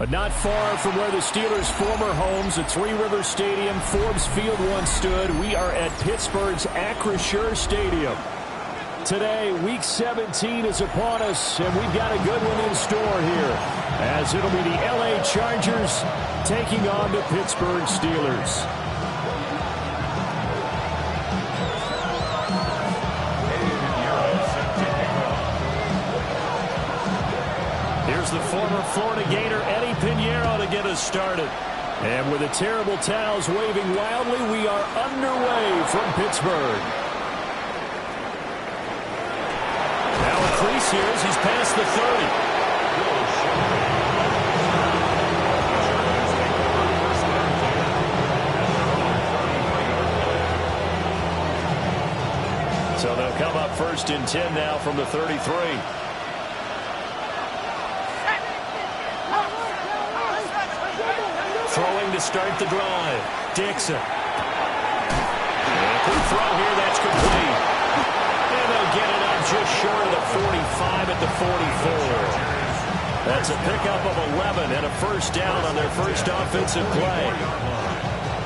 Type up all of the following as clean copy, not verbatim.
But not far from where the Steelers' former homes at Three Rivers Stadium, Forbes Field once stood, we are at Pittsburgh's Acrisure Stadium. Today, Week 17 is upon us, and we've got a good one in store here, as it'll be the L.A. Chargers taking on the Pittsburgh Steelers. Here's the former Florida Gator, Eddie Pinheiro, to get us started. And with the terrible towels waving wildly, we are underway from Pittsburgh. Now a crease here as he's past the 30. So they'll come up first and 10 now from the 33. Throwing to start the drive. Dixon. Quick throw here. That's complete. And they'll get it up just short of the 45 at the 44. That's a pickup of 11 and a first down on their first offensive play.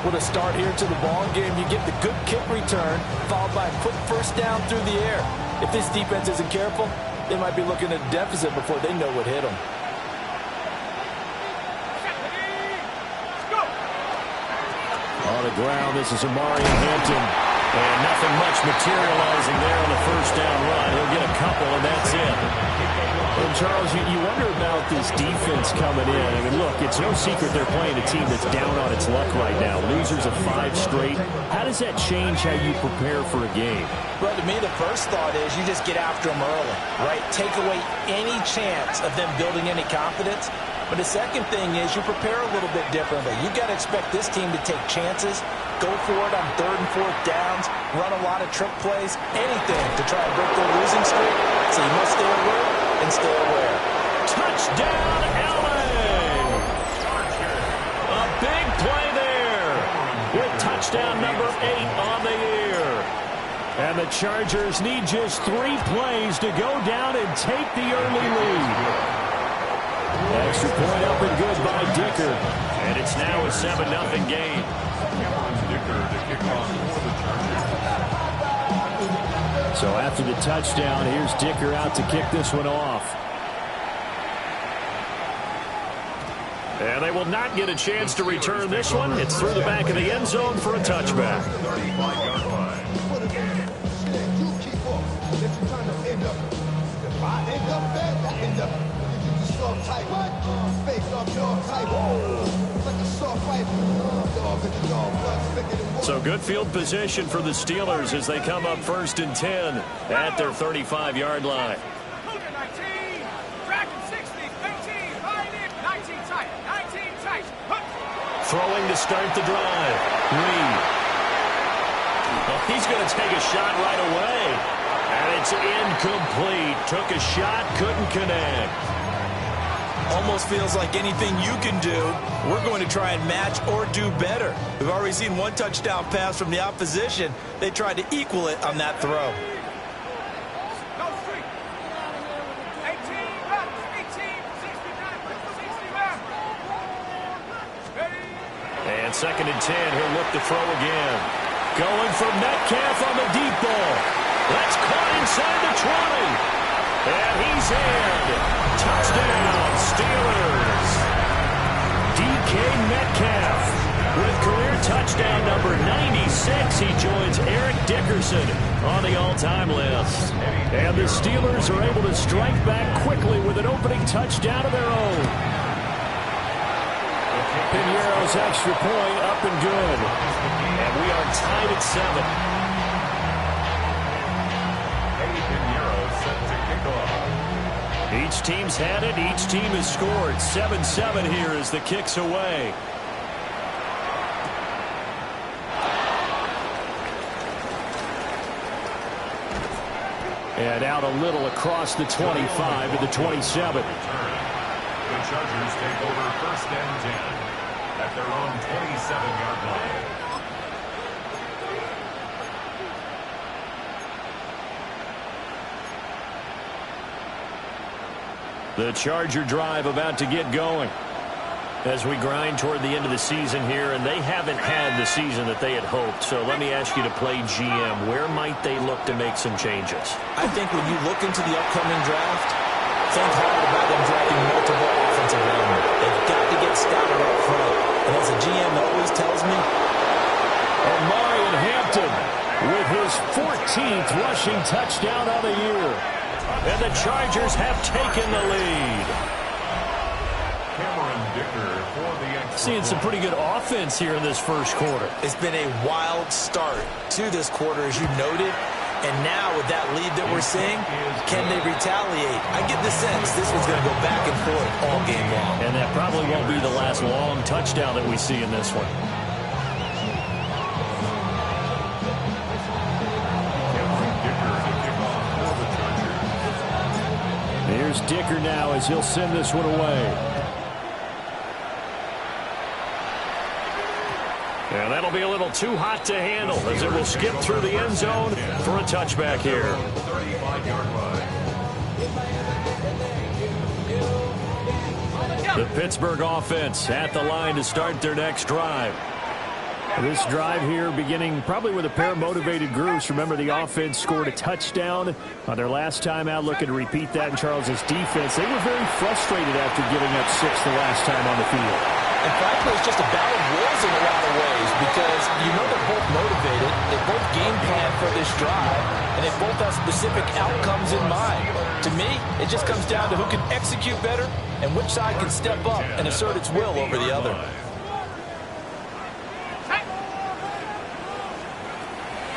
With a start here to the ball game, you get the good kick return, followed by a quick first down through the air. If this defense isn't careful, they might be looking at a deficit before they know what hit them. On the ground, this is Amari Hampton. And nothing much materializing there on the first down run. He'll get a couple, and that's it. And Charles, you wonder about this defense coming in. I mean, look, it's no secret they're playing a team that's down on its luck right now. Losers of 5 straight. How does that change how you prepare for a game? Well, to me, the first thought is you just get after them early, right? Take away any chance of them building any confidence. But the second thing is you prepare a little bit differently. You've got to expect this team to take chances, go for it on 3rd and 4th downs, run a lot of trick plays, anything to try and break their losing streak. So you must stay alert and stay aware. Touchdown, LA! A big play there with touchdown number 8 on the year. And the Chargers need just 3 plays to go down and take the early lead. Extra point up and good by Dicker. And it's now a 7-0 game. So after the touchdown, here's Dicker out to kick this one off. And they will not get a chance to return this one. It's through the back of the end zone for a touchback. So good field position for the Steelers as they come up first and 10 at their 35-yard line. Throwing to start the drive. Reed. Well, he's going to take a shot right away. And it's incomplete. Took a shot, couldn't connect. Almost feels like anything you can do, we're going to try and match or do better. We've already seen one touchdown pass from the opposition. They tried to equal it on that throw. And 2nd and 10, he'll look to throw again. Going for Metcalf on the deep ball. That's caught inside the 20. And he's in. Touchdown, Steelers. DK Metcalf with career touchdown number 96. He joins Eric Dickerson on the all-time list. And the Steelers are able to strike back quickly with an opening touchdown of their own. Pinheiro's extra point up and good. And we are tied at 7. Each team's had it. Each team has scored. 7-7 here as the kick's away. And out a little across the 25 to the 27. The Chargers take over 1st and 10 at their own 27-yard line. The Charger drive about to get going. As we grind toward the end of the season here, and they haven't had the season that they had hoped. So let me ask you to play GM. Where might they look to make some changes? I think when you look into the upcoming draft, think hard about them drafting multiple offensive linemen. They've got to get stouter up front. And as a GM always tells me, Omarion Hampton with his 14th rushing touchdown of the year. And the Chargers have taken the lead. Seeing some pretty good offense here in this first quarter. It's been a wild start to this quarter, as you noted. And now with that lead that we're seeing, can they retaliate? I get the sense this one's going to go back and forth all game long. And that probably won't be the last long touchdown that we see in this one. Here's Dicker now as he'll send this one away. And that'll be a little too hot to handle as it will skip through the end zone for a touchback here. 35-yard line. The Pittsburgh offense at the line to start their next drive. This drive here beginning probably with a pair of motivated groups. Remember, the offense scored a touchdown on their last time out, looking to repeat that in Charles's defense. They were very frustrated after giving up 6 the last time on the field. And frankly, it's just a battle of wills in a lot of ways because you know they're both motivated, they both game plan for this drive, and they both have specific outcomes in mind. To me, it just comes down to who can execute better and which side can step up and assert its will over the other.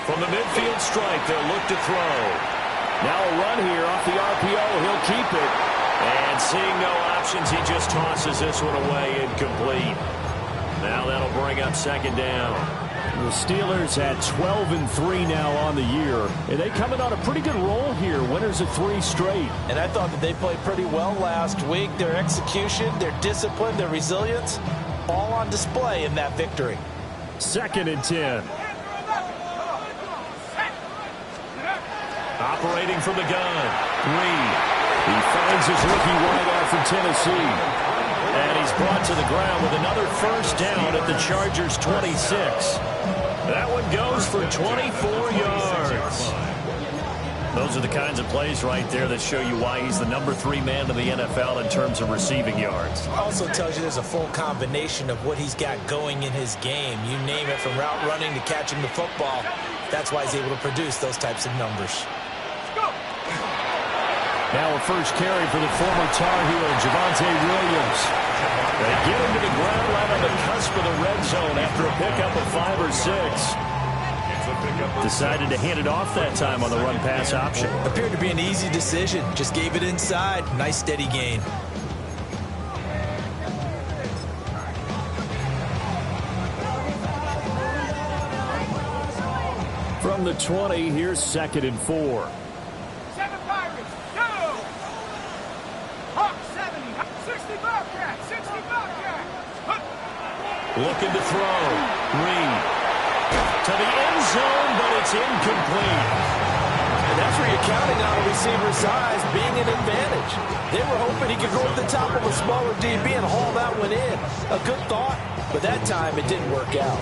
From the midfield stripe, they'll look to throw. Now a run here off the RPO. He'll keep it. And seeing no options, he just tosses this one away, incomplete. Now that'll bring up second down. The Steelers at 12-3 now on the year. And they coming on a pretty good roll here. Winners of 3 straight. And I thought that they played pretty well last week. Their execution, their discipline, their resilience, all on display in that victory. 2nd and 10. Operating from the gun. Reed. He finds his rookie wideout from Tennessee. And he's brought to the ground with another first down at the Chargers' 26. That one goes for 24 yards. Those are the kinds of plays right there that show you why he's the number 3 man in the NFL in terms of receiving yards. Also tells you there's a full combination of what he's got going in his game. You name it, from route running to catching the football. That's why he's able to produce those types of numbers. Now a first carry for the former Tar Heel, Javonte Williams. They get him to the ground right on the cusp of the red zone after a pickup of 5 or 6. Decided to hand it off that time on the run-pass option. Appeared to be an easy decision. Just gave it inside. Nice steady gain. From the 20, here's 2nd and 4. Looking to throw. Reed. To the end zone, but it's incomplete. And that's where you're counting on a receiver's size being an advantage. They were hoping he could go to the top of a smaller DB and haul that one in. A good thought, but that time it didn't work out.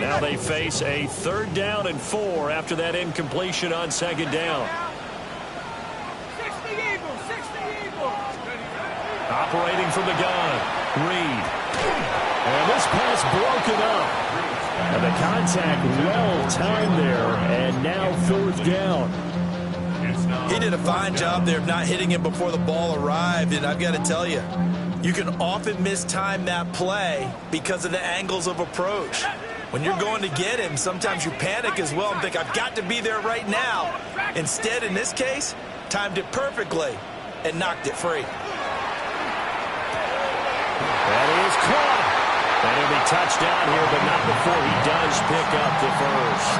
Now they face a 3rd down and 4 after that incompletion on 2nd down. Operating from the gun. Reed. And this pass broken up. And the contact well timed there. And now 4th down. He did a fine job there of not hitting him before the ball arrived. And I've got to tell you, you can often mistime that play because of the angles of approach. When you're going to get him, sometimes you panic as well and think, I've got to be there right now. Instead, in this case, timed it perfectly and knocked it free. That is caught. And he'll be touched down here, but not before he does pick up the first.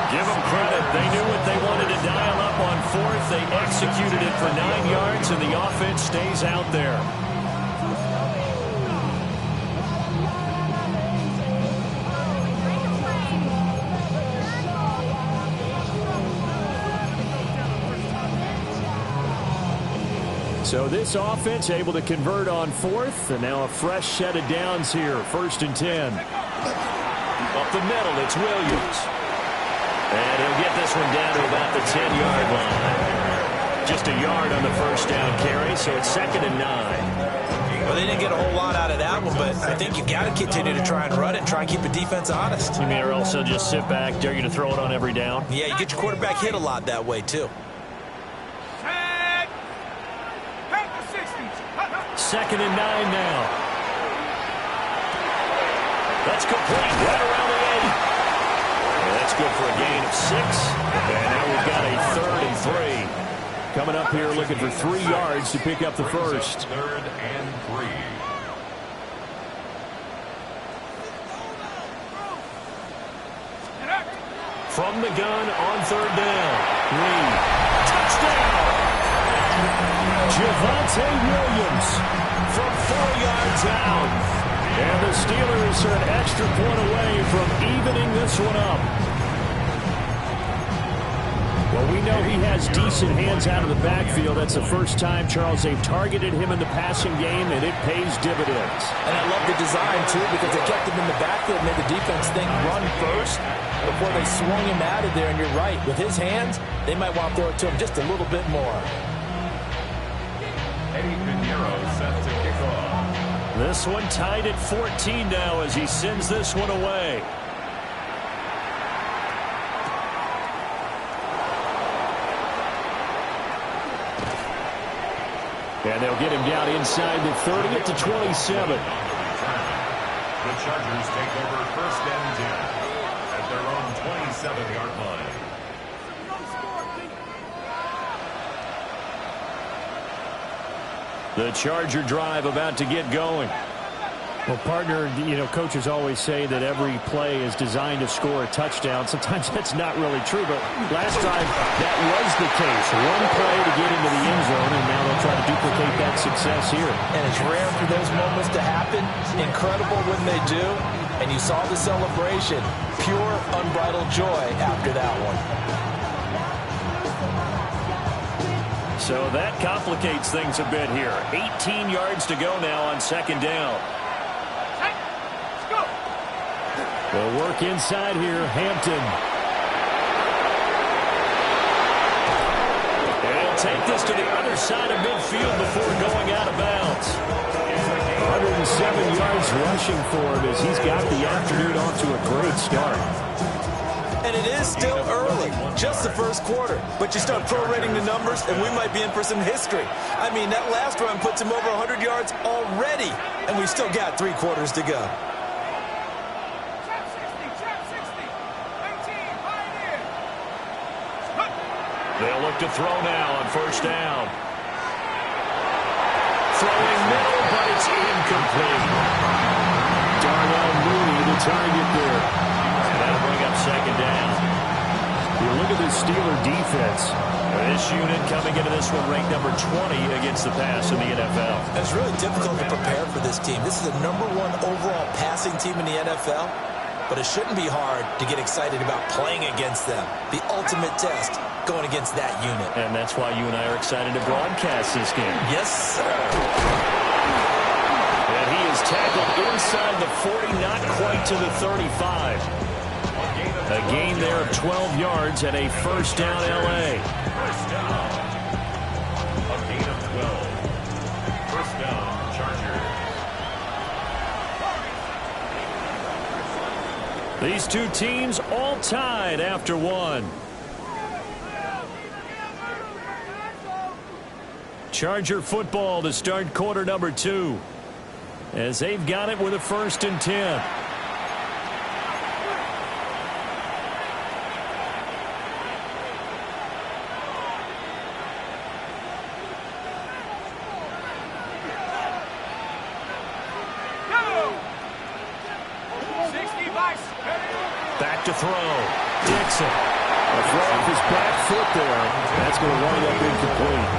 Give them credit. They knew what they wanted to dial up on 4th. They executed it for 9 yards, and the offense stays out there. So this offense able to convert on fourth, and now a fresh set of downs here. 1st and 10. Up the middle, it's Williams. And he'll get this one down to about the 10-yard line. Just a yard on the first down carry, so it's 2nd and 9. Well, they didn't get a whole lot out of that one, but I think you've got to continue to try and run it and try and keep the defense honest. You mean, or else they'll just sit back, dare you to throw it on every down? Yeah, you get your quarterback hit a lot that way, too. 2nd and 9 now. That's complete right around the 8. Yeah, that's good for a gain of 6. And now we've got a 3rd and 3. Coming up here looking for 3 yards to pick up the first. 3rd and 3. From the gun on 3rd down. Reed. Touchdown! Javonte Williams from 4 yards out. And the Steelers are an extra point away from evening this one up. Well, we know he has decent hands out of the backfield. That's the first time, Charles, they've targeted him in the passing game, and it pays dividends. And I love the design, too, because they kept him in the backfield and made the defense think run first before they swung him out of there. And you're right, with his hands, they might want to throw it to him just a little bit more. Eddie Pinheiro set to kick off. This one tied at 14 now as he sends this one away. And they'll get him down inside the 30 at the 27. The Chargers take over 1st and 10 at their own 27-yard line. The Charger drive about to get going. Well, partner, you know, coaches always say that every play is designed to score a touchdown. Sometimes that's not really true, but last drive that was the case. One play to get into the end zone, and now they'll try to duplicate that success here. And it's rare for those moments to happen. Incredible when they do. And you saw the celebration. Pure, unbridled joy after that one. So that complicates things a bit here. 18 yards to go now on 2nd down. They'll work inside here. Hampton. And he'll take this to the other side of midfield before going out of bounds. 107 yards rushing for him as he's got the afternoon off to a great start. And it is still early, just the first quarter. But you start prorating the numbers, and we might be in for some history. I mean, that last run puts him over 100 yards already, and we've still got 3 quarters to go. They'll look to throw now on 1st down. Throwing middle, but it's incomplete. Darnell Mooney, the target there. And that'll bring up 2nd down. You look at this Steeler defense. This unit coming into this one ranked number 20 against the pass in the NFL. It's really difficult to prepare for this team. This is the #1 overall passing team in the NFL. But it shouldn't be hard to get excited about playing against them. The ultimate test going against that unit. And that's why you and I are excited to broadcast this game. Yes, sir. And he is tackled inside the 40, not quite to the 35. A gain there of 12 yards and a 1st down L.A. First down. A gain of 12. 1st down, Chargers. These two teams all tied after one. Charger football to start quarter number 2. As they've got it with a 1st and 10. Back to throw. Dixon. A throw off his back foot there. That's going to wind up incomplete.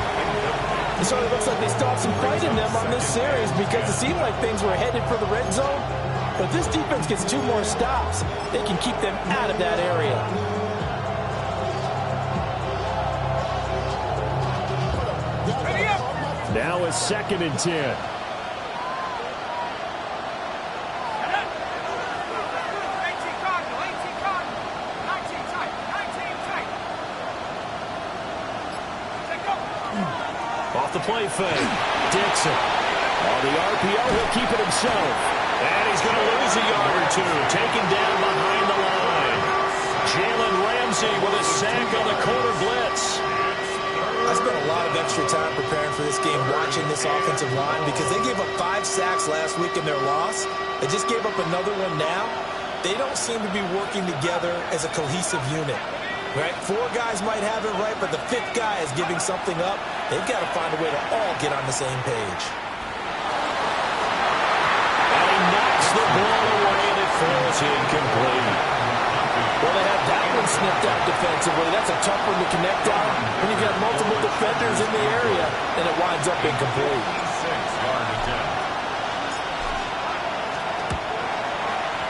It sort of looks like they stopped some fight in them on this series because it seemed like things were headed for the red zone. But if this defense gets 2 more stops, they can keep them out of that area. First Now it's 2nd and 10. Off the play fake. Dixon. On the RPO, he'll keep it himself. And he's going to lose a yard or two. Taken down behind the line. Jalen Ramsey with a sack on the corner blitz. I spent a lot of extra time preparing for this game watching this offensive line because they gave up 5 sacks last week in their loss. They just gave up another one now. They don't seem to be working together as a cohesive unit. Right? 4 guys might have it right, but the 5th guy is giving something up. They've got to find a way to all get on the same page. And he knocks the ball away and it falls incomplete. Well, they have that one snipped out defensively. That's a tough one to connect on when you've got multiple defenders in the area, and it winds up incomplete. 6-yard attempt.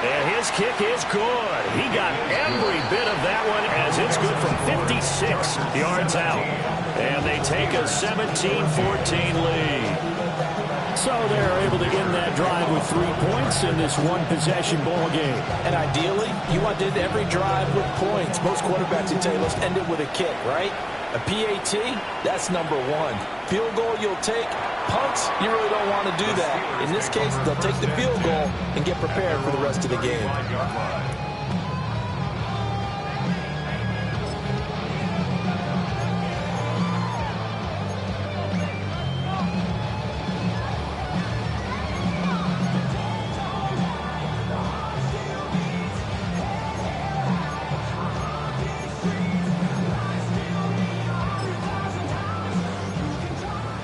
And his kick is good. He got every bit of that one as it's good from 56 yards out. And they take a 17-14 lead. So they're able to end that drive with 3 points in this one-possession ball game. And ideally, you want to end every drive with points. Most quarterbacks would tell you, let's end it with a kick, right? A PAT, that's number 1. Field goal you'll take. Punts, you really don't want to do that. In this case, they'll take the field goal and get prepared for the rest of the game.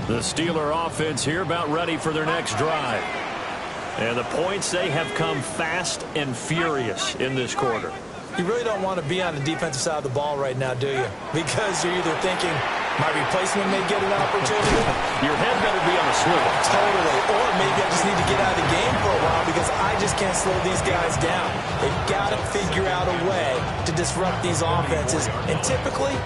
The Steeler offense here about ready for their next drive. And the points, they have come fast and furious in this quarter. You really don't want to be on the defensive side of the ball right now, do you? Because you're either thinking, my replacement may get an opportunity. Your head better be on a swivel. Totally. Or maybe I just need to get out of the game for a while because I just can't slow these guys down. They've got to figure out a way to disrupt these offenses. And typically,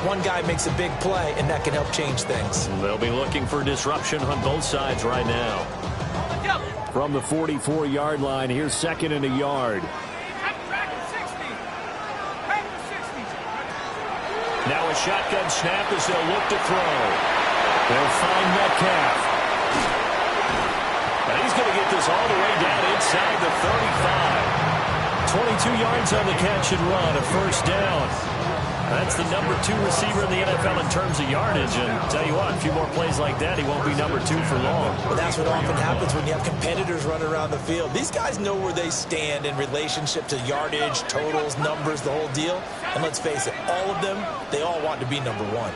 one guy makes a big play, and that can help change things. They'll be looking for disruption on both sides right now. From the 44-yard line, here's 2nd and a yard. Now a shotgun snap as they'll look to throw. They'll find Metcalf. And he's going to get this all the way down inside the 35. 22 yards on the catch and run, a first down. That's the number 2 receiver in the NFL in terms of yardage. And tell you what, a few more plays like that, he won't be number 2 for long. Well, that's what often happens when you have competitors running around the field. These guys know where they stand in relationship to yardage, totals, numbers, the whole deal. And let's face it, all of them, they all want to be number 1.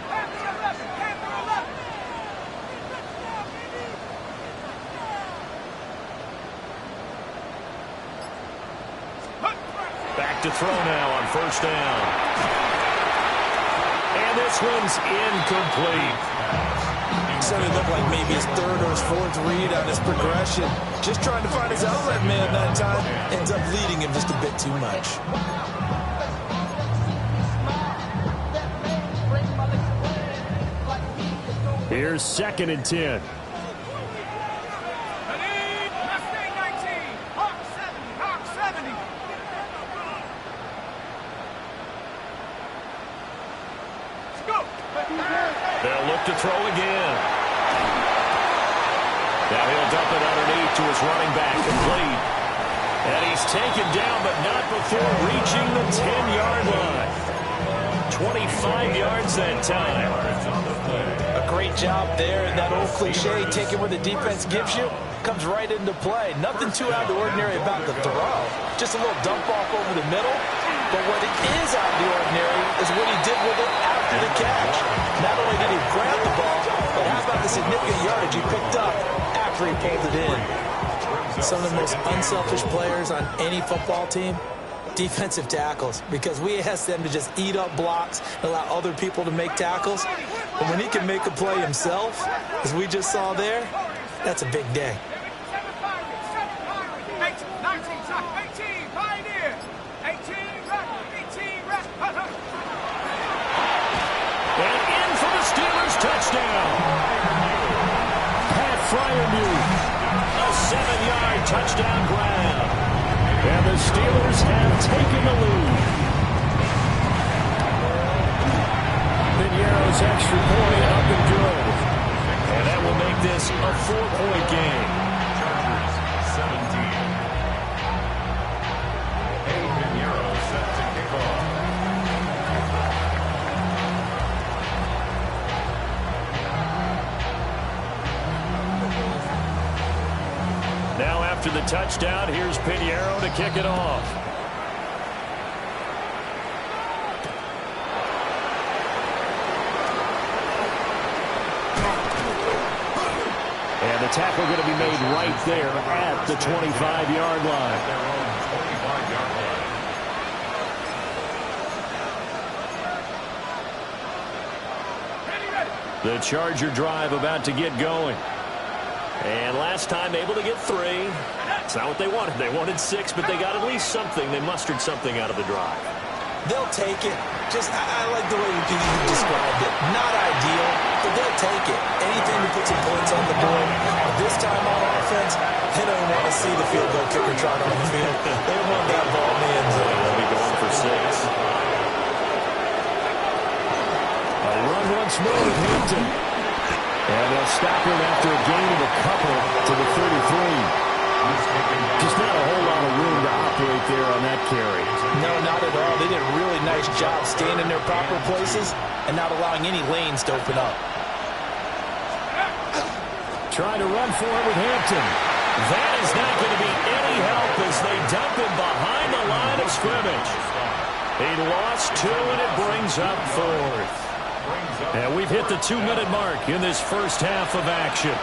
Back to throw now on first down. And this one's incomplete. Started to look like maybe his 3rd or his 4th read on his progression. Just trying to find his outlet man that time. Ends up leading him just a bit too much. Here's 2nd and 10. They'll look to throw again. Now he'll dump it underneath to his running back, complete. And he's taken down, but not before reaching the 10-yard line. 25 yards that time. A great job there, and that old cliche, take it where the defense gives you, comes right into play. Nothing too out of the ordinary about the throw. Just a little dump off over the middle. But what is out of the ordinary is what he did with it after the catch. Not only did he grab the ball, but how about the significant yardage he picked up after he pulled it in? Some of the most unselfish players on any football team, defensive tackles, because we ask them to just eat up blocks and allow other people to make tackles. But when he can make a play himself, as we just saw there, that's a big day. And in for the Steelers touchdown. touchdown grab. And the Steelers have taken the lead. Piñeiro's extra point up and good. And that will make this a 4-point game. Chargers 17. Piñeiro set to kick off. Now after the touchdown, here's Piñeiro to kick it off. And the tackle going to be made right there at the 25-yard line. Their own 25-yard line. The Charger drive about to get going. And last time able to get 3. It's not what they wanted. They wanted 6, but they got at least something. They mustered something out of the drive. They'll take it. I like the way you described it. Not ideal, but they'll take it. Anything to put some points on the board. This time on offense, they don't want to see the field goal kicker trot on the field. They want that ball in the end zone. They'll be going for 6. A run once more with Hampton. And they'll stop him after a gain of a couple to the 33. Just not a whole lot of room to operate there on that carry. No, not at all. They did a really nice job staying in their proper places and not allowing any lanes to open up. Trying to run for it with Hampton. That is not going to be any help as they dump him behind the line of scrimmage. He lost 2, and it brings up 4th. And we've hit the 2-minute mark in this first half of action.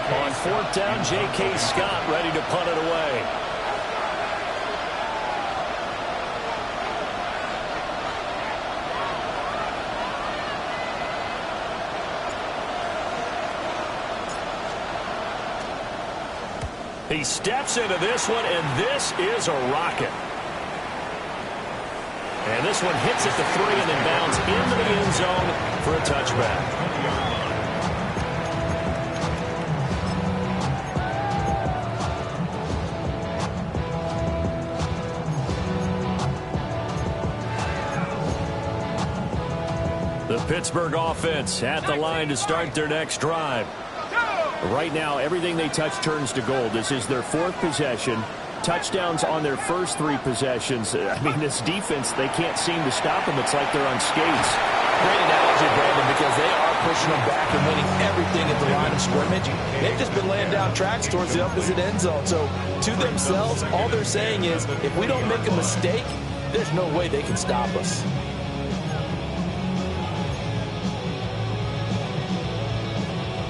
On 4th down, J.K. Scott ready to punt it away. He steps into this one, and this is a rocket. And this one hits at the 3 and then bounds into the end zone for a touchback. The Pittsburgh offense at the line to start their next drive. Right now, everything they touch turns to gold. This is their 4th possession. Touchdowns on their first 3 possessions. I mean, this defense, they can't seem to stop them. It's like they're on skates. Great analogy, Brandon, because they are pushing them back and winning everything at the line of scrimmage. They've just been laying down tracks towards the opposite end zone. So, to themselves, all they're saying is, if we don't make a mistake, there's no way they can stop us.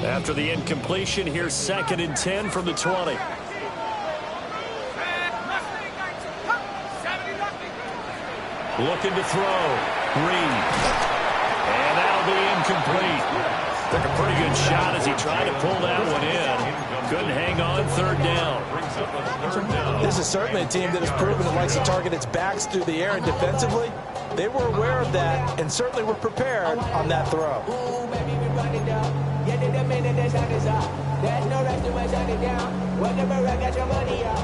After the incompletion, here's 2nd and 10 from the 20. Looking to throw. Reed. And that'll be incomplete. Took a pretty good shot as he tried to pull that one in. Couldn't hang on 3rd down. This is certainly a team that has proven it likes to target its backs through the air, and defensively, they were aware of that and certainly were prepared on that throw.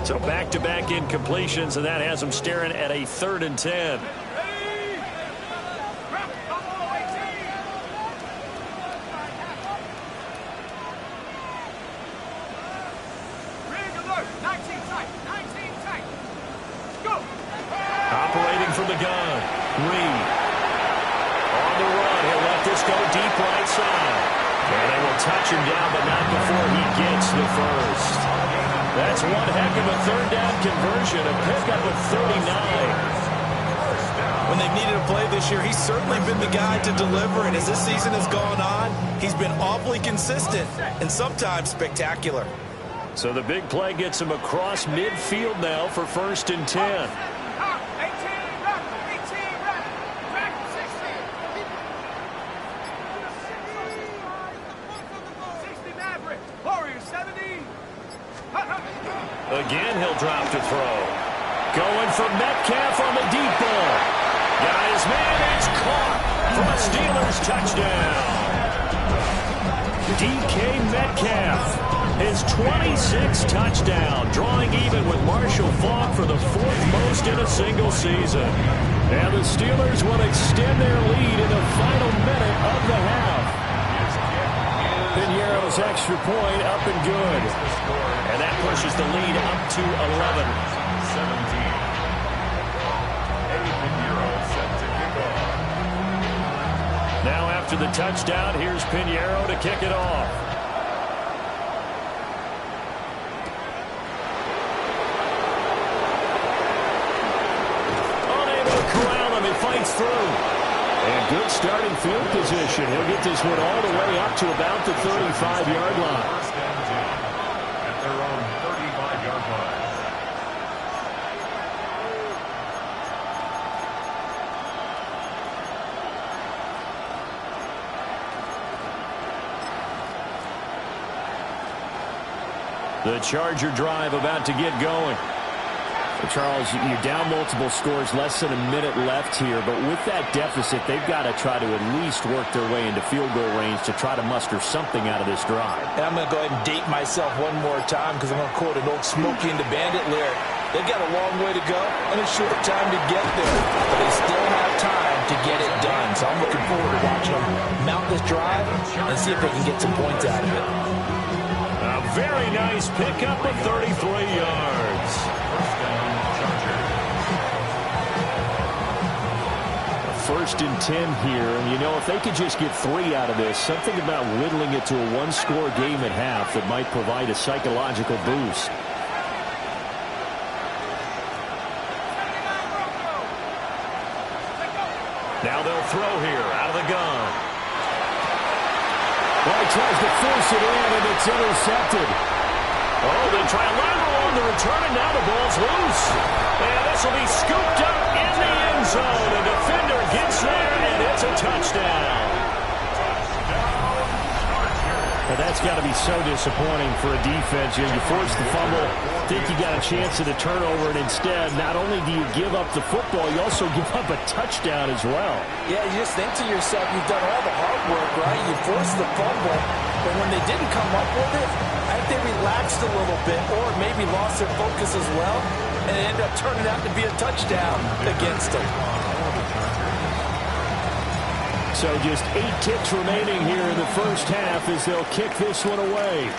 So back-to-back incompletions, and that has them staring at a 3rd and 10. Operating from the gun, Reed. On the run, he'll let this go deep right side. And they will touch him down, but not before he gets the first. That's one heck of a 3rd down conversion, a pickup of 39. When they've needed a play this year, he's certainly been the guy to deliver, and as this season has gone on, he's been awfully consistent and sometimes spectacular. So the big play gets him across midfield now for 1st and 10. Again, he'll drop to throw. Going for Metcalf on the deep ball. Got his man, it's caught for a Steelers touchdown. DK Metcalf, his 26th touchdown, drawing even with Marshall Faulk for the 4th most in a single season. And the Steelers will extend their lead in the final minute of the half. Piñeiro's extra point up and good. And that pushes the lead up to 11. 17. Eddie Piñeiro set to kick off. Now after the touchdown, here's Piñeiro to kick it off. Unable to corral him, he fights through. And good starting field position. He'll get this one all the way up to about the 35-yard line. First and 10 at their own 35-yard line. The Charger drive about to get going. Charles, you're down multiple scores, less than a minute left here, but with that deficit, they've got to try to at least work their way into field goal range to try to muster something out of this drive. And I'm going to go ahead and date myself one more time because I'm going to quote an old Smokey and the Bandit lyric. They've got a long way to go and a short time to get there, but they still have time to get it done. So I'm looking forward to watching them mount this drive and see if they can get some points out of it. A very nice pickup of 33 yards. First down, Chargers. First and 10 here, and you know, if they could just get 3 out of this, something about whittling it to a one-score game at half that might provide a psychological boost. Now they'll throw here out of the gun. Well, he tries to force it in, and it's intercepted. Oh, they try a lateral on the return, and now the ball's loose. And this will be scooped up in the end zone. The defender gets there, and it's a touchdown. Well, that's got to be so disappointing for a defense. You force the fumble, think you got a chance at a turnover, and instead, not only do you give up the football, you also give up a touchdown as well. Yeah, you just think to yourself, you've done all the hard work, right? You forced the fumble, but when they didn't come up with it, I think they relaxed a little bit or maybe lost their focus as well, and it ended up turning out to be a touchdown against them. So just 8 ticks remaining here in the first half as they'll kick this one away.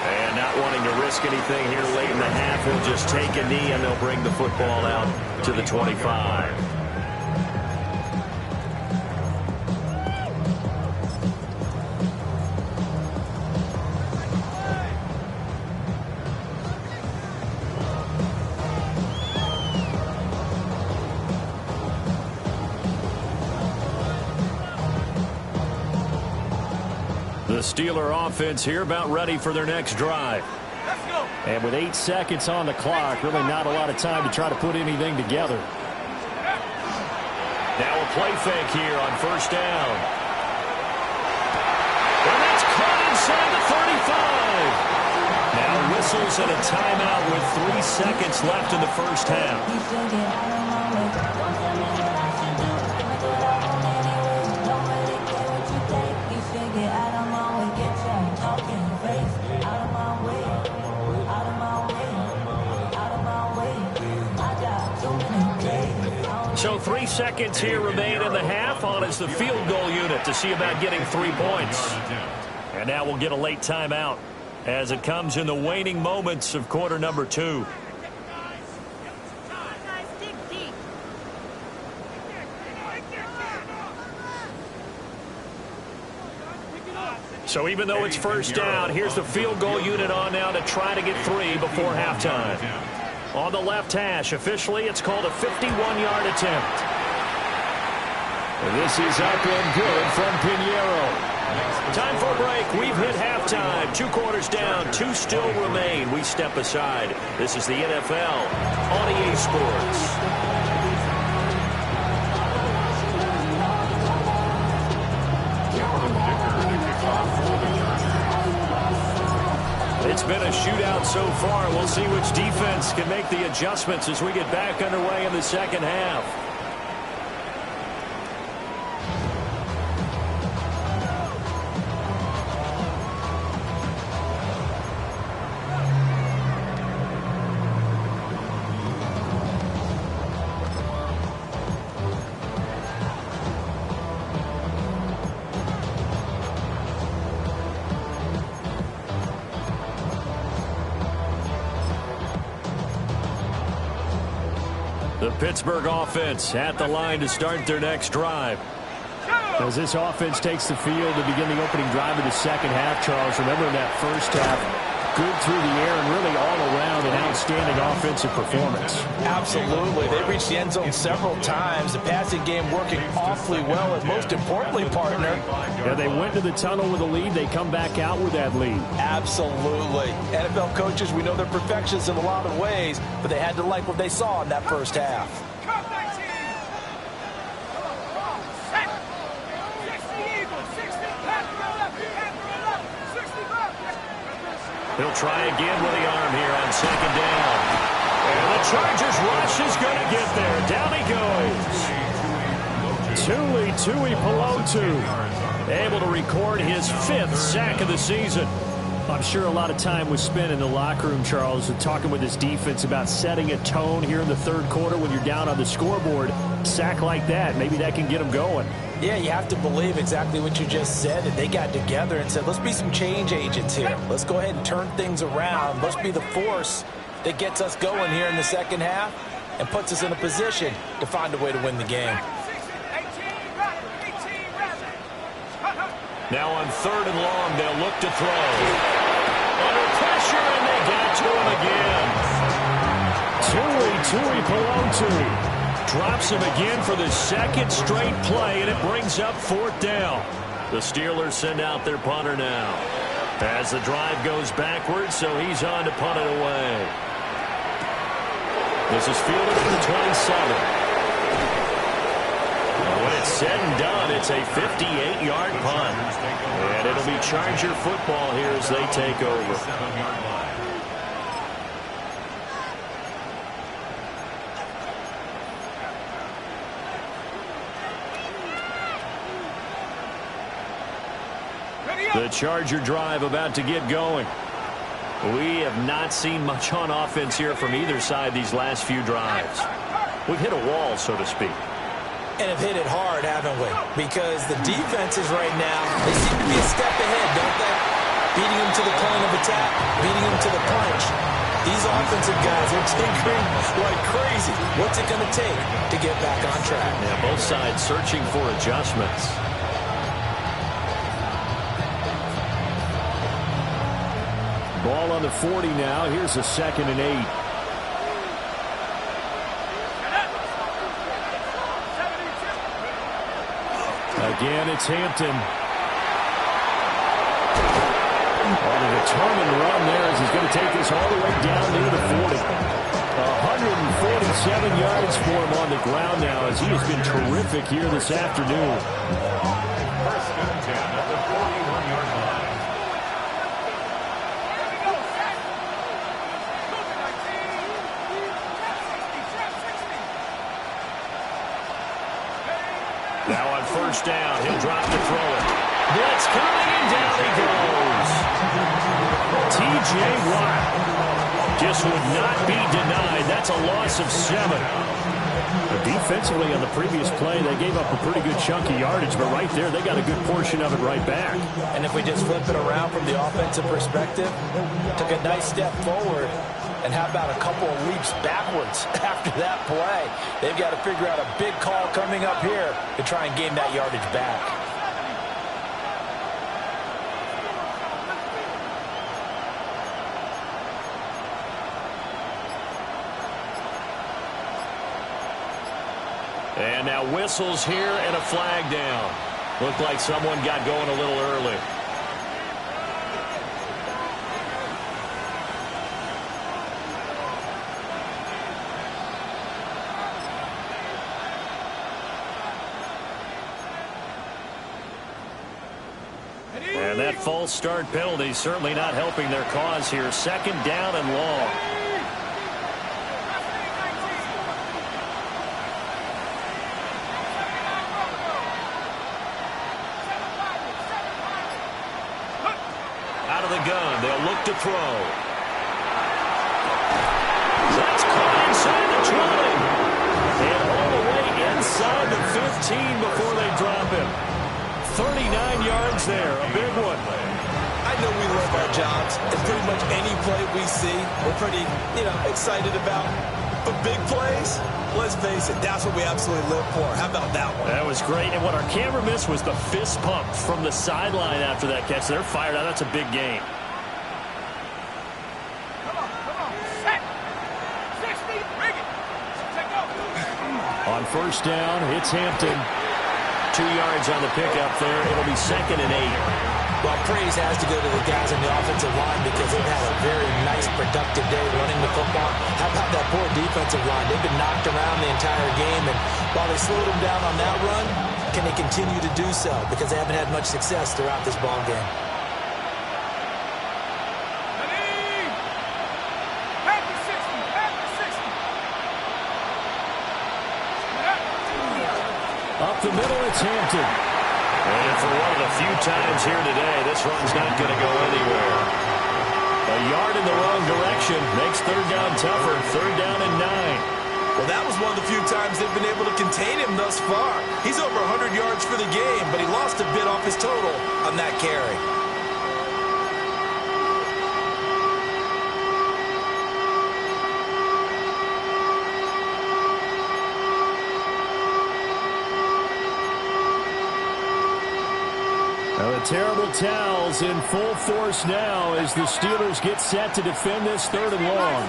And not wanting to risk anything here late in the half, he'll just take a knee and they'll bring the football out to the 25. The Steeler offense here about ready for their next drive. And with 8 seconds on the clock, really not a lot of time to try to put anything together. Now a play fake here on first down. And that's caught inside the 35. Now whistles and a timeout with 3 seconds left in the first half. So 3 seconds here remain in the half. On is the field goal unit to see about getting 3 points. And now we'll get a late timeout as it comes in the waning moments of quarter number 2. So even though it's first down, here's the field goal unit on now to try to get 3 before halftime. On the left hash, officially, it's called a 51-yard attempt. This is up and good from Piñeiro. Time for a break. We've hit halftime. 2 quarters down, 2 still remain. We step aside. This is the NFL on EA Sports. It's been a shootout so far. We'll see which defense can make the adjustments as we get back underway in the second half. The Pittsburgh offense at the line to start their next drive. As this offense takes the field to begin the opening drive of the second half, Charles, remember in that first half, good through the air and really all around an outstanding offensive performance. Absolutely. They reached the end zone several times. The passing game working awfully well, and most importantly, partner. Yeah, they went to the tunnel with a lead. They come back out with that lead. Absolutely. NFL coaches, we know they're perfectionists in a lot of ways, but they had to like what they saw in that first half. He'll try again with the arm here on second down. And the Chargers rush is going to get there. Down he goes. Tuli Tuipulotu able to record his 5th sack of the season. I'm sure a lot of time was spent in the locker room, Charles, talking with his defense about setting a tone here in the third quarter when you're down on the scoreboard. Sack like that, maybe that can get them going. Yeah, you have to believe exactly what you just said, and they got together and said, let's be some change agents here. Let's go ahead and turn things around. Let's be the force that gets us going here in the second half and puts us in a position to find a way to win the game. Now on 3rd and long, they'll look to throw. Under pressure, and they got to him again. Tuipulotu drops him again for the second straight play, and it brings up 4th down. The Steelers send out their punter now as the drive goes backwards, so he's on to punt it away. This is fielded at the 27. When it's said and done, it's a 58-yard punt. And it'll be Charger football here as they take over. The Charger drive about to get going. We have not seen much on offense here from either side these last few drives. We've hit a wall, so to speak. And have hit it hard, haven't we? Because the defenses right now, they seem to be a step ahead, don't they? Beating them to the point of attack, beating them to the punch. These offensive guys are tinkering like crazy. What's it going to take to get back on track? Yeah, both sides searching for adjustments. Ball on the 40 now. Here's a 2nd and 8. Again, it's Hampton. On a determined run there as he's going to take this all the way down near the 40. 147 yards for him on the ground now as he has been terrific here this afternoon. 1st and 10 at the 41-yard line. Now on 1st down, he'll drop to throw it. Blitz coming, and down he goes. T.J. Watt just would not be denied. That's a loss of 7. But defensively on the previous play, they gave up a pretty good chunk of yardage, but right there, they got a good portion of it right back. And if we just flip it around from the offensive perspective, took a nice step forward, and how about a couple of leaps backwards after that play? They've got to figure out a big call coming up here to try and gain that yardage back. And now whistles here and a flag down. Looked like someone got going a little early. And that false start penalty certainly not helping their cause here. 2nd down and long. Out of the gun, they'll look to throw. That's caught inside the 20. And all the way inside the 15 before they drop him. 39 yards there, a big one. I know we love our jobs, and pretty much any play we see, we're pretty, excited about. of big plays, let's face it, that's what we absolutely live for. How about that one? That was great. And what our camera missed was the fist pump from the sideline after that catch. They're fired out. That's a big gain. On first down, it's Hampton. 2 yards on the pickup there. It'll be 2nd and 8. Well, praise has to go to the guys on the offensive line because they've had a very nice, productive day running the football. How about that poor defensive line? They've been knocked around the entire game, and while they slowed them down on that run, can they continue to do so? Because they haven't had much success throughout this ball game. Up the middle, it's Hampton. And for one of the few times here today, this run's not going to go anywhere. A yard in the wrong direction makes third down tougher. 3rd down and 9. Well, that was one of the few times they've been able to contain him thus far. He's over 100 yards for the game, but he lost a bit off his total on that carry. Well, the terrible towels in full force now as the Steelers get set to defend this 3rd and long.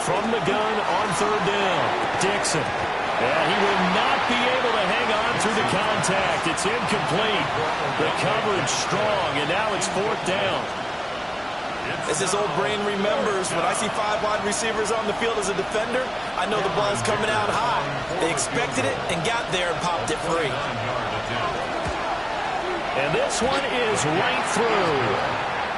From the gun on 3rd down, Dixon. And he will not be able to hang on through the contact. It's incomplete. The coverage strong, and now it's 4th down. As his old brain remembers, when I see 5 wide receivers on the field as a defender, I know the ball's coming out high. They expected it and got there and popped it free. And this one is right through.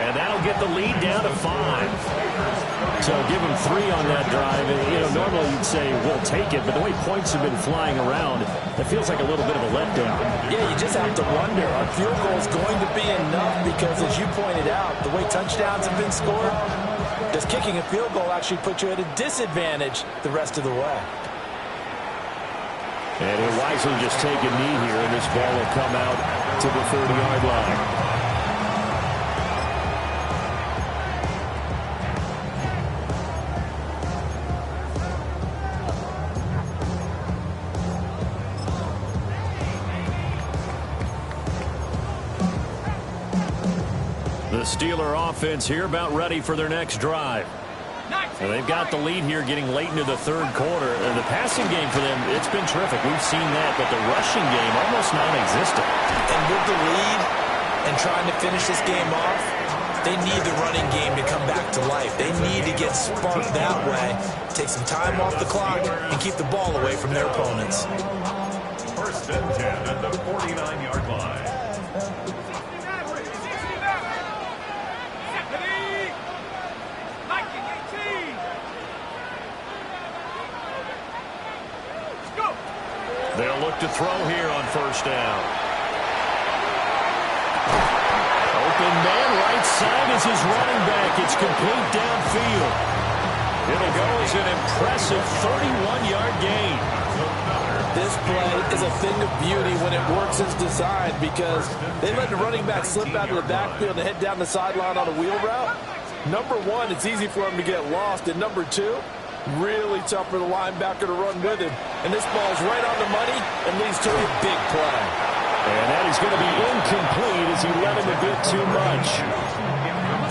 And that'll get the lead down to 5. So give him 3 on that drive. You know, normally you'd say, we'll take it, but the way points have been flying around, it feels like a little bit of a letdown. Yeah, you just have to wonder, are field goals going to be enough? Because as you pointed out, the way touchdowns have been scored, does kicking a field goal actually put you at a disadvantage the rest of the way? And he'll wisely just take a knee here, and this ball will come out to the 30-yard line. The Steeler offense here about ready for their next drive. And they've got the lead here getting late into the 3rd quarter. And the passing game for them, it's been terrific. We've seen that, but the rushing game almost non-existent. And with the lead and trying to finish this game off, they need the running game to come back to life. They need to get sparked that way, take some time off the clock, and keep the ball away from their opponents. 1st and 10 at the 49-yard line. They'll look to throw here on 1st down. Open man right side is his running back. It's complete downfield. It'll go as an impressive 31-yard gain. This play is a thing of beauty when it works as designed because they let the running back slip out of the backfield and head down the sideline on a wheel route. Number one, it's easy for him to get lost. And number two, really tough for the linebacker to run with him. And this ball's right on the money and leads to a big play. And that is going to be incomplete as he let him a bit too much.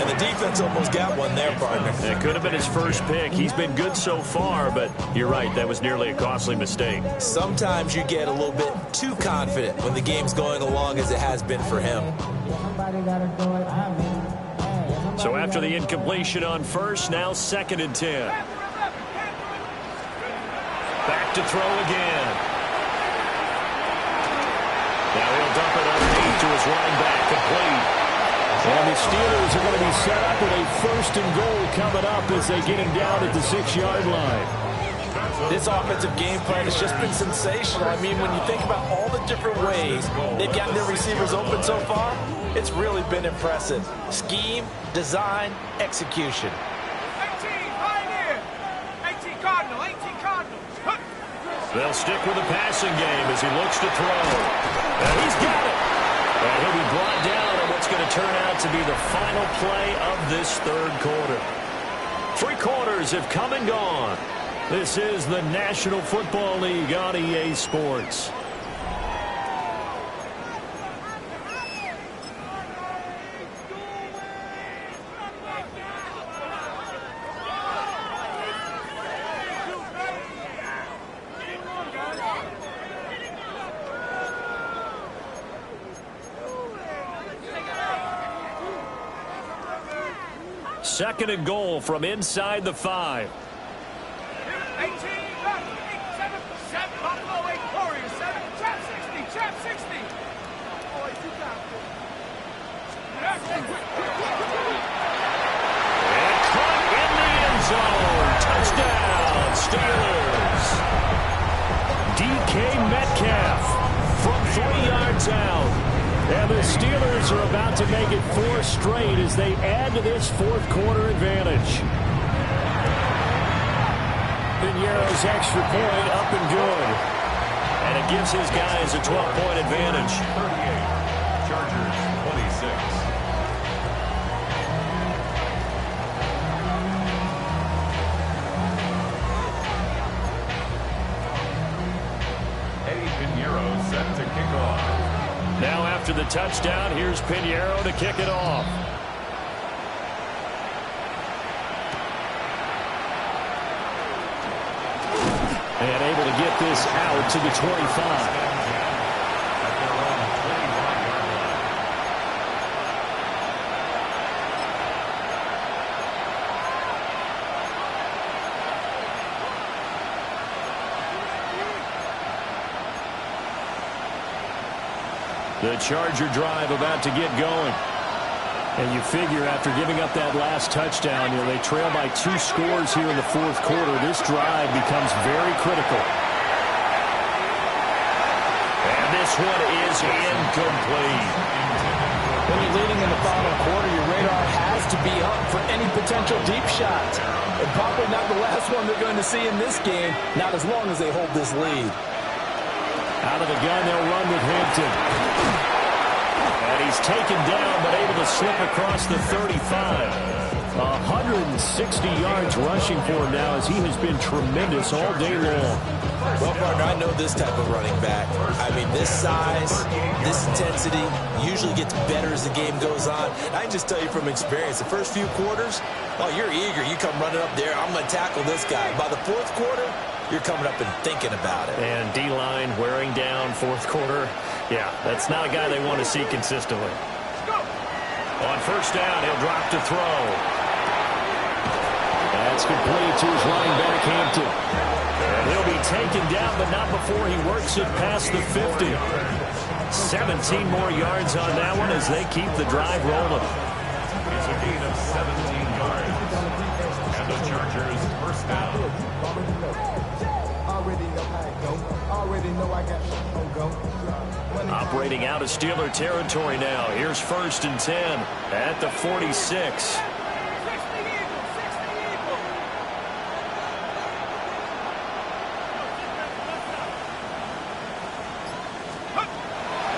And the defense almost got one there, partner. That could have been his first pick. He's been good so far, but you're right, that was nearly a costly mistake. Sometimes you get a little bit too confident when the game's going along as it has been for him. So after the incompletion on 1st, now 2nd and 10. Back to throw again. Now he'll dump it underneath to his running back, complete. And the Steelers are going to be set up with a 1st and goal coming up as they get him down at the 6-yard line. This offensive game plan has just been sensational. I mean, when you think about all the different ways they've gotten their receivers open so far, it's really been impressive. Scheme, design, execution. 18, Pioneer. 18 Cardinal, 18 Cardinal. They'll stick with the passing game as he looks to throw. And he's got it. And he'll be brought down on what's going to turn out to be the final play of this 3rd quarter. Three quarters have come and gone. This is the National Football League on EA Sports. Second and goal from inside the 5. 18, 7, Buffalo 8, Warriors 7, trap 60, trap 60. Boys, you got this. And caught in the end zone. Touchdown, Steelers. DK Metcalf from 3 yards out. And the Steelers are about to make it 4 straight as they add to this fourth quarter advantage. Piñeiro's extra point up and good. And it gives his guys a 12-point advantage. 38. Chargers 26. Eddie Piñeiro set to kick off. Now after the touchdown, here's Piñeiro to kick it off. And able to get this out to the 25. The Charger drive about to get going. And you figure after giving up that last touchdown, they trail by 2 scores here in the fourth quarter. This drive becomes very critical. And this one is incomplete. When you're leading in the final quarter, your radar has to be up for any potential deep shot. And probably not the last one they're going to see in this game, not as long as they hold this lead. Out of the gun, they'll run with Hampton. And he's taken down, but able to slip across the 35. 160 yards rushing for him now as he has been tremendous all day long. Well, partner, I know this type of running back. I mean, this size, this intensity usually gets better as the game goes on. I can just tell you from experience, the first few quarters, oh, you're eager. You come running up there, I'm going to tackle this guy. By the fourth quarter, you're coming up and thinking about it. And D-line wearing down fourth quarter. Yeah, that's not a guy they want to see consistently. On first down, he'll drop to throw. That's complete to his running back, Hampton. And he'll be taken down, but not before he works it past the 50. 17 more yards on that one as they keep the drive rolling. It's a gain of 17 yards. And the Chargers first down. Operating out of Steeler territory now. Here's first and 10 at the 46.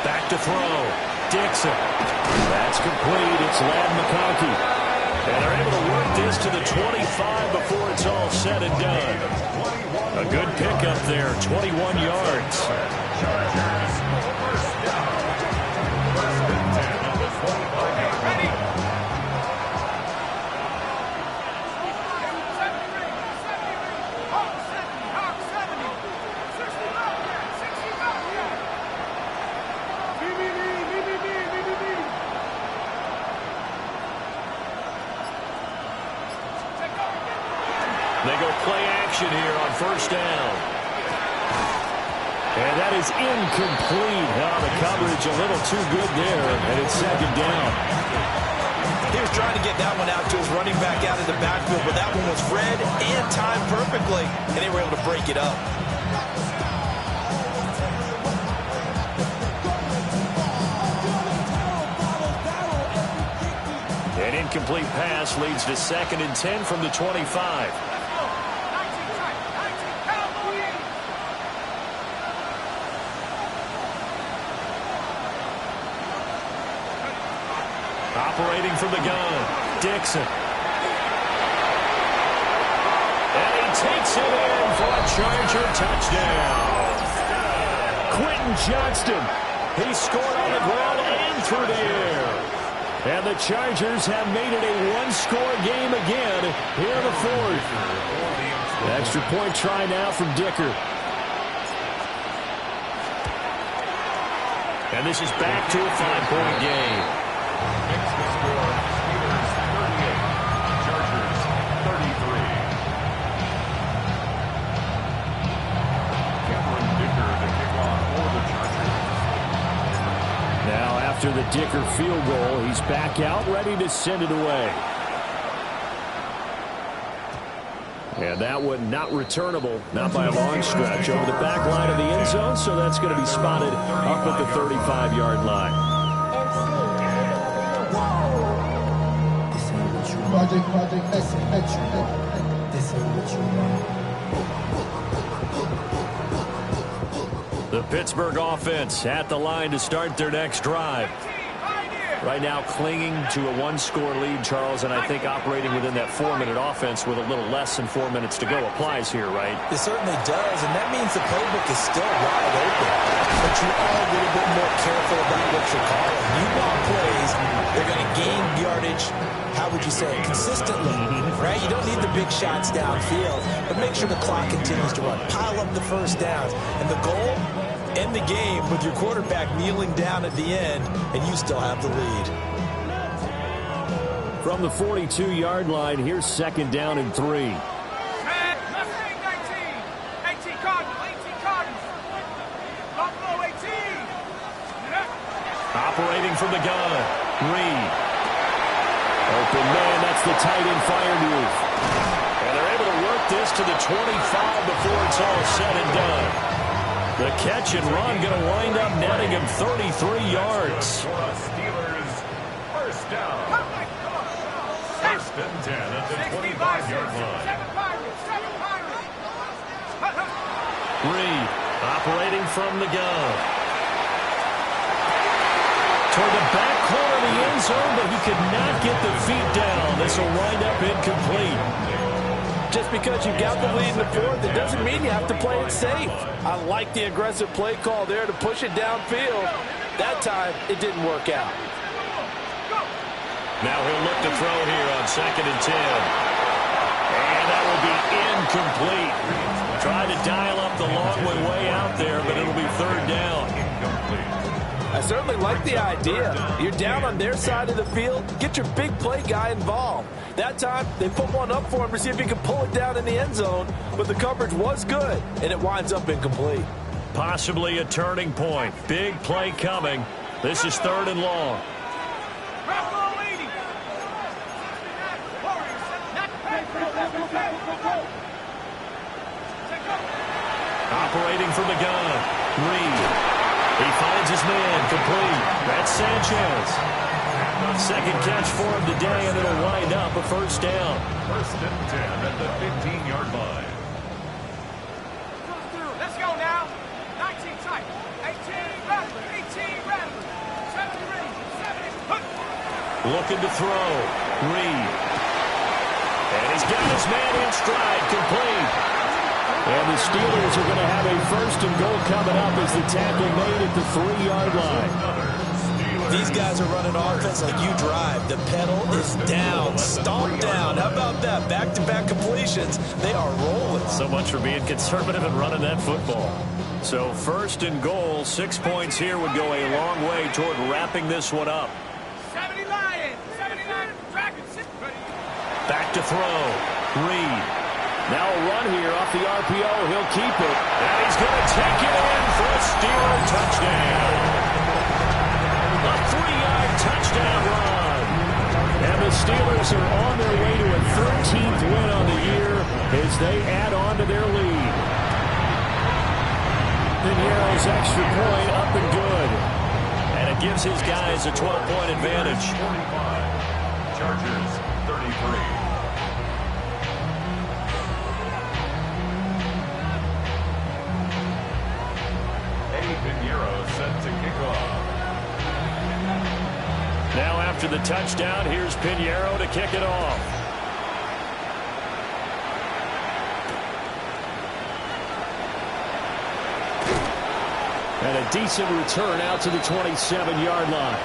Back to throw. Dixon. That's complete. It's Ladd McConkey. And they're able to work this to the 25 before it's all said and done. A good pickup there, 21 yards. Chargers first down. First and 10 on the 25. Ready? Hawk 70, 60 Bobcat, 60 Bobcat. BBB. They go play action here on first down. And that is incomplete. The coverage a little too good there, and it's second down. He was trying to get that one out to his running back out of the backfield, but that one was read and timed perfectly, and they were able to break it up. An incomplete pass leads to second and 10 from the 25. Operating from the gun, Dixon. takes it in for a Charger touchdown. Quentin Johnston. He scored on the ground and through the air. And the Chargers have made it a one-score game again here in the fourth. Extra point try now from Dicker. And this is back to a 5-point game. Makes the score Steelers 38, Chargers 33. Cameron Dicker the kickoff for the Chargers. Now after the Dicker field goal, he's back out ready to send it away. And that one not returnable, not by a long stretch, over the back line of the end zone, so that's going to be spotted up at the 35-yard line. The Pittsburgh offense at the line to start their next drive. Right now clinging to a one-score lead, Charles, and I think operating within that 4-minute offense with a little less than 4 minutes to go applies here, right? It certainly does, and that means the playbook is still wide open. But you are a little bit more careful about what you're calling. You want plays, they're going to gain yardage, how would you say it, consistently, right? You don't need the big shots downfield, but make sure the clock continues to run. Pile up the first downs, and the goal, end the game with your quarterback kneeling down at the end, and you still have the lead. From the 42-yard line, here's second down and 3. Mustang 19. 18 Cardinals. 18 Cardinals. Buffalo 18. Operating from the gun. Reed. Open man, that's the tight end fire move. And they're able to work this to the 25 before it's all said and done. The catch and run going to wind up netting him 33 yards. Steelers first down. First and 10 at the 25-yard line. Reed operating from the gun. Toward the back corner of the end zone, but he could not get the feet down. This will wind up incomplete. Just because you got the lead in the fourth, it doesn't mean you have to play it safe. I like the aggressive play call there to push it downfield. That time, it didn't work out. Now he'll look to throw here on second and 10. And that will be incomplete. Tried to dial up the long way out there, but it'll be third down. I certainly like the idea. You're down on their side of the field. Get your big play guy involved. That time, they put one up for him to see if he could pull it down in the end zone, but the coverage was good, and it winds up incomplete. Possibly a turning point. Big play coming. This is third and long. Operating from the gun. Reed. He finds his man complete. That's Sanchez. Second catch for him today, and it'll wind up a first down. First and 10 at the 15-yard line. Let's go now. 19 tight. 18 Rattler. 18 Rattler. 70 Reed. 70. Looking to throw. Reed. And he's got his man in stride. Complete. And the Steelers are going to have a first and goal coming up as the tackle made at the 3-yard line. These guys are running offense like you drive. The pedal is down, stomp down. How about that? Back-to-back completions. They are rolling. So much for being conservative and running that football. So first and goal, 6 points here would go a long way toward wrapping this one up. 70 Lions. 79 Dragons. Back to throw. Reed. Now a run here off the RPO. He'll keep it. And he's going to take it in for a Steeler touchdown. A 3-yard touchdown run. And the Steelers are on their way to a 13th win on the year as they add on to their lead. Piñeiro's extra point up and good. And it gives his guys a 12-point advantage. 45. Chargers 33. Piñeiro set to kick off. Now after the touchdown, here's Piñeiro to kick it off. And a decent return out to the 27-yard line.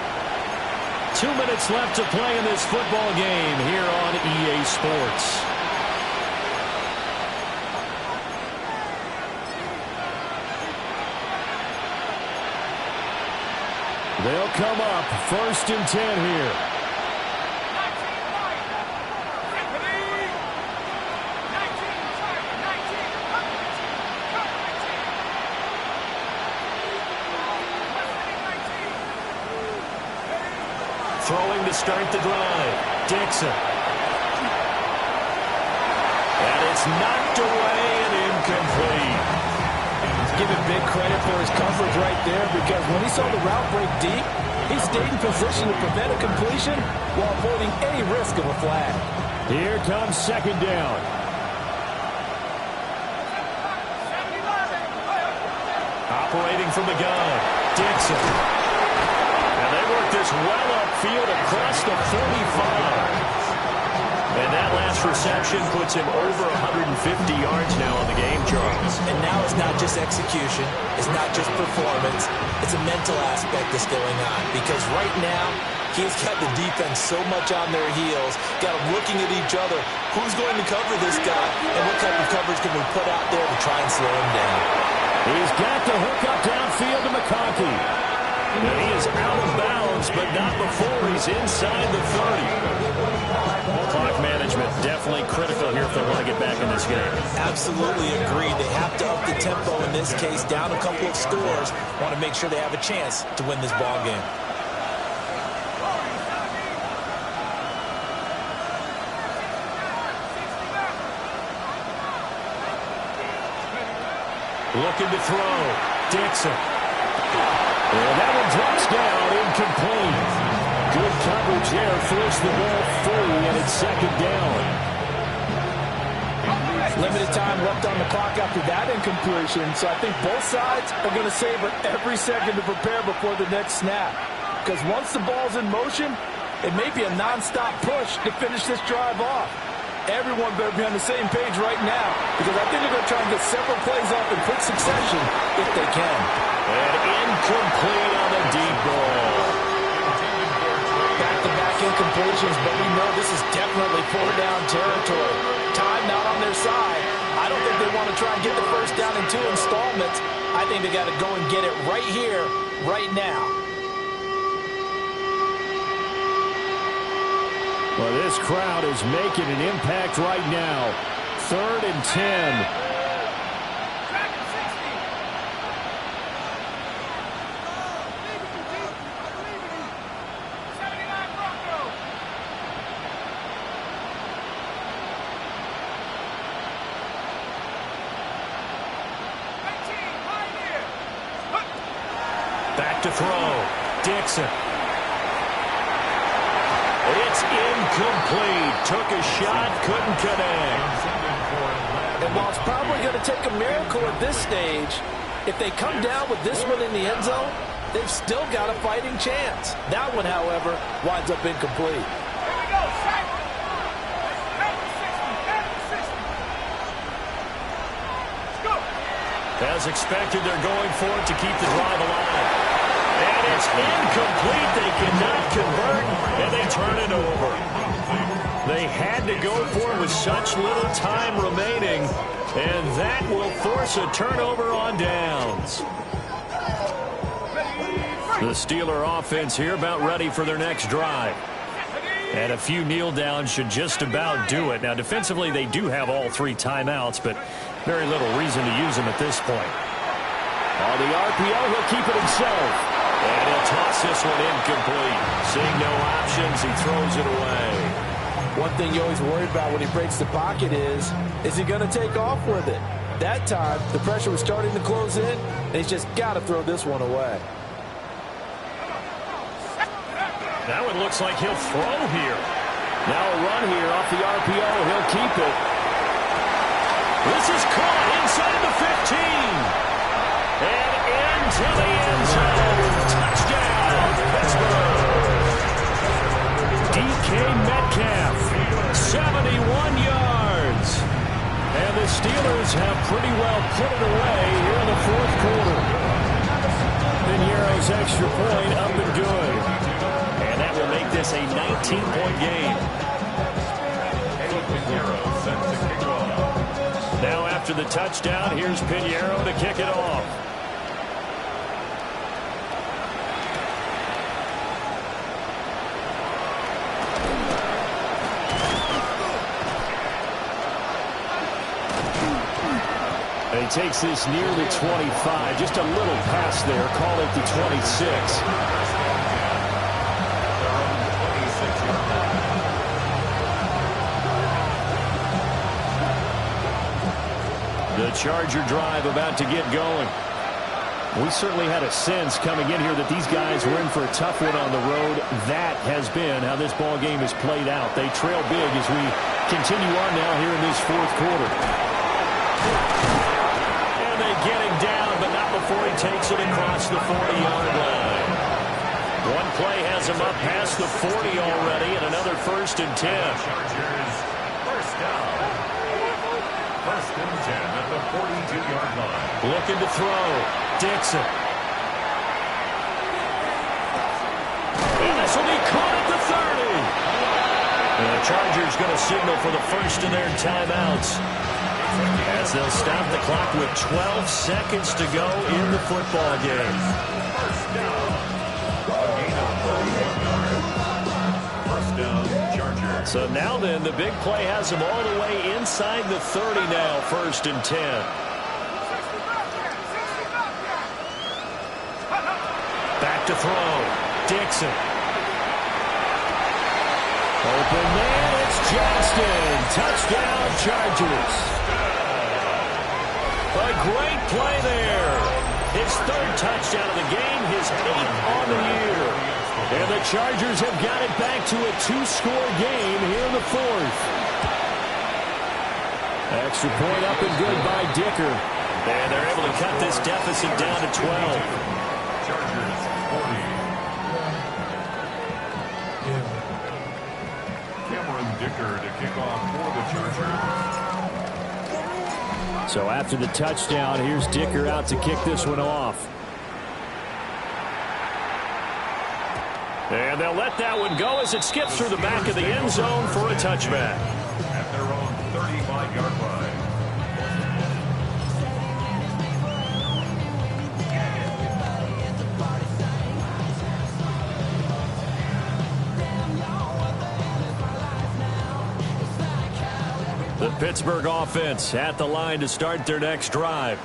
2 minutes left to play in this football game here on EA Sports. They'll come up 1st and 10 here. Throwing to start the drive. Dixon. And it's knocked away and incomplete. Give him big credit for his coverage right there, because when he saw the route break deep, he stayed in position to prevent a completion while avoiding any risk of a flag. Here comes 2nd down. Operating from the gun. Dixon. And they work this well upfield across the 45. And that last reception puts him over 150 yards now on the game, Charles. And now it's not just execution. It's not just performance. It's a mental aspect that's going on. Because right now, he's got the defense so much on their heels, got them looking at each other. Who's going to cover this guy? And what type of coverage can we put out there to try and slow him down? He's got the hook up downfield to McConkey. And he is out of bounds, but not before he's inside the 30. Clock management definitely critical here if they want to get back in this game. Absolutely agreed. They have to up the tempo in this case, down a couple of scores. Want to make sure they have a chance to win this ball game. Looking to throw. Dixon. And that one drops down, incomplete. Good coverage there, forced the ball free, and it's 2nd down. Limited time left on the clock after that incompletion, so I think both sides are going to savor every second to prepare before the next snap. Because once the ball's in motion, it may be a non-stop push to finish this drive off. Everyone better be on the same page right now, because I think they're going to try and get several plays off in quick succession if they can. And incomplete on the deep ball. Back-to-back incompletions, but we know this is definitely 4-down territory. Time not on their side. I don't think they want to try and get the first down in 2 installments. I think they got to go and get it right here, right now. Well, this crowd is making an impact right now. 3rd and 10. Back to throw. Dixon. It's incomplete. Took a shot, couldn't connect. And while it's probably going to take a miracle at this stage, if they come down with this one in the end zone, they've still got a fighting chance. That one, however, winds up incomplete. Here we go, Shaq. Let's go. As expected, they're going for it to keep the drive alive. And it's incomplete. They cannot convert, and they turn it over. They had to go for it with such little time remaining, and that will force a turnover on downs. The Steeler offense here about ready for their next drive. And a few kneel downs should just about do it. Now, defensively, they do have all 3 timeouts, but very little reason to use them at this point. On the RPO, he'll keep it himself. And he'll toss this one incomplete. Seeing no options, he throws it away. One thing you always worry about when he breaks the pocket is he going to take off with it? That time, the pressure was starting to close in, and he's just got to throw this one away. Now it looks like he'll throw here. Now a run here off the RPO. He'll keep it. This is caught inside the 15. And into the end zone. Touchdown, Pittsburgh. DK Metcalf, 71 yards. And the Steelers have pretty well put it away here in the 4th quarter. Chargers extra point up and good. And that will make this a 19-point game. Now after the touchdown, here's Pinheiro to kick it off. And he takes this near the 25. Just a little pass there. Call it the 26. The Charger drive about to get going. We certainly had a sense coming in here that these guys were in for a tough one on the road. That has been how this ball game has played out. They trail big as we continue on now here in this fourth quarter. And they get him down, but not before he takes it across the 40-yard line. One play has him up past the 40 already, and another 1st and 10. Chargers, first down. 1st and 10 at the 42-yard line. Looking to throw. Dixon. And this will be caught at the 30. And the Chargers going to signal for the first of their timeouts, as they'll stop the clock with 12 seconds to go in the football game. First down. A gain of 31 yards. First down, Chargers. So now then, the big play has them all the way inside the 30 now, 1st and 10. Back to throw. Dixon. Open man, it's Johnston. Touchdown, Chargers. A great play there. His 3rd touchdown of the game, his 8th on the year. And the Chargers have got it back to a 2-score game here in the 4th. Extra point up and good by Dicker. And they're able to cut this deficit down to 12. Chargers 40. Cameron Dicker to kick off for the Chargers. So after the touchdown, here's Dicker out to kick this one off. And they'll let that one go as it skips through the back of the end zone for a touchback. At their own 35-yard line. The Pittsburgh offense at the line to start their next drive.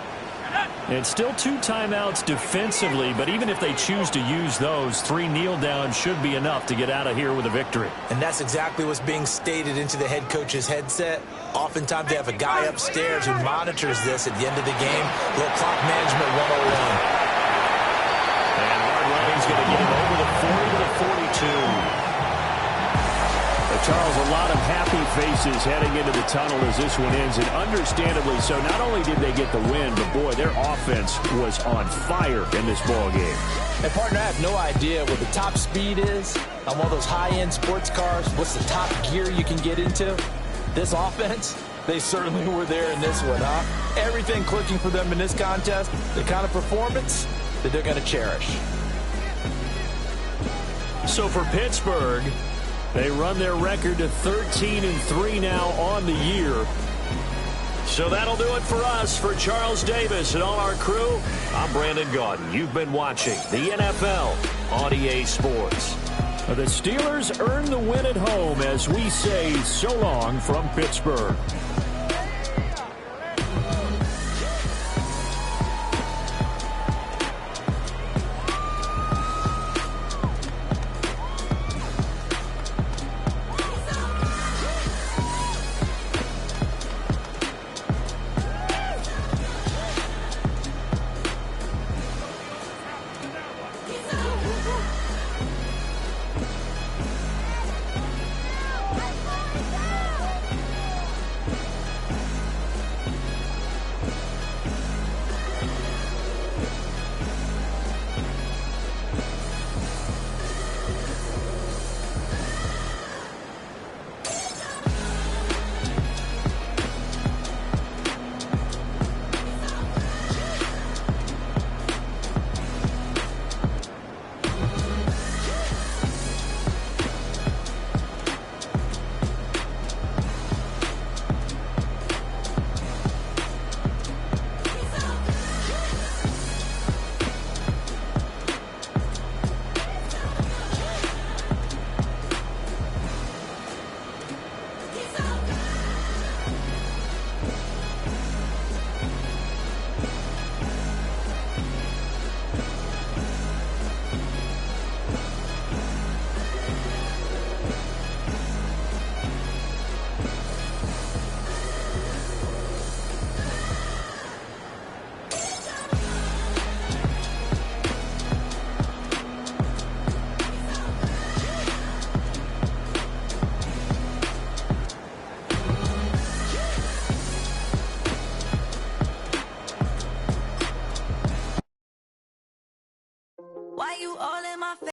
And still 2 timeouts defensively, but even if they choose to use those, 3 kneel downs should be enough to get out of here with a victory. And that's exactly what's being stated into the head coach's headset. Oftentimes they have a guy upstairs who monitors this at the end of the game. Little clock management 101. And hard running's going to get him over the 40 to the 42. Charles, a lot of happy faces heading into the tunnel as this one ends, and understandably so. Not only did they get the win, but boy, their offense was on fire in this ball game. Hey, partner, I have no idea what the top speed is on one of those high-end sports cars. What's the top gear you can get into? This offense, they certainly were there in this one, huh? Everything clicking for them in this contest, the kind of performance that they're going to cherish. So for Pittsburgh, they run their record to 13-3 now on the year. So that'll do it for us. For Charles Davis and all our crew, I'm Brandon Gaudin. You've been watching the NFL on EA Sports. The Steelers earn the win at home as we say so long from Pittsburgh. Why you all in my face?